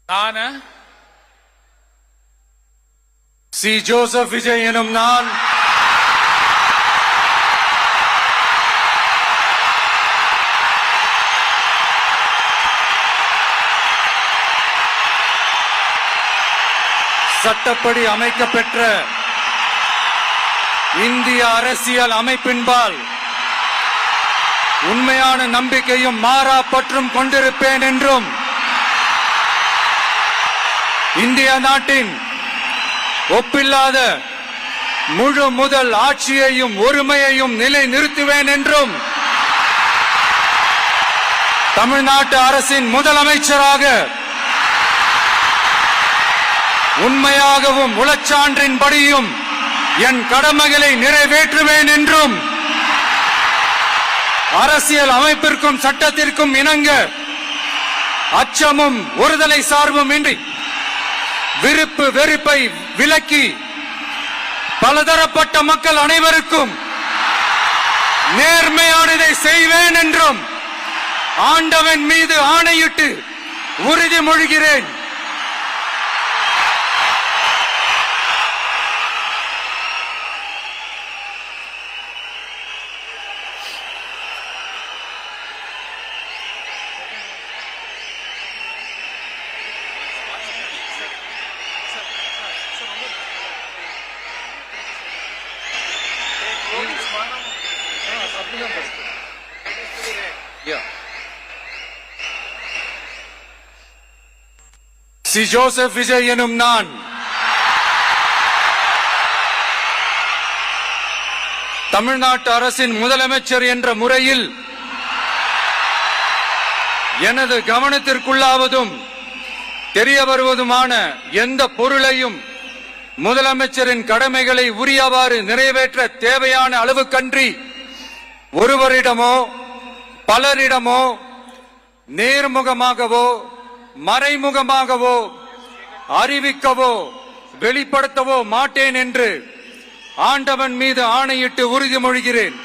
நான் C. Joseph Vijay எனும் நான் சட்டப்படி அமைக்கப்பெற்ற இந்திய அரசியல் அமைப்பின்பால் உண்மையான நம்பிக்கையும் மாறா பற்றும் கொண்டிருப்பேன் என்றும் இந்திய நாட்டின் ஒப்பில்லாத முழு முதல் ஆட்சியையும் ஒருமையையும் நிலை நிறுத்துவேன் என்றும் தமிழ்நாட்டு அரசின் முதலமைச்சராக உண்மையாகவும் உளச்சான்றின்படியும் என் கடமைகளை நிறைவேற்றுவேன் என்றும் அரசியல் அமைப்பிற்கும் சட்டத்திற்கும் இணங்க அச்சமும் ஒருதலை சார்பும் இன்றி விருப்பு வெறுப்பை விலக்கி பலதரப்பட்ட மக்கள் அனைவருக்கும் நேர்மையானதை செய்வேன் என்றும் ஆண்டவன் மீது ஆணையிட்டு உறுதிமொழிகிறேன். சி. ஜோசப் விஜய் எனும் நான் தமிழ்நாட்டு அரசின் முதலமைச்சர் என்ற முறையில் எனது கவனத்திற்குள்ளாவதும் தெரிய வருவதுமான எந்த பொருளையும் முதலமைச்சரின் கடமைகளை உரியவாறு நிறைவேற்ற தேவையான அளவுக்கன்றி ஒருவரிடமோ பலரிடமோ நேர்முகமாகவோ மறைமுகமாகவோ அறிவிக்கவோ வெளிப்படுத்தவோ மாட்டேன் என்று ஆண்டவன் மீது ஆணையிட்டு உறுதிமொழிகிறேன்.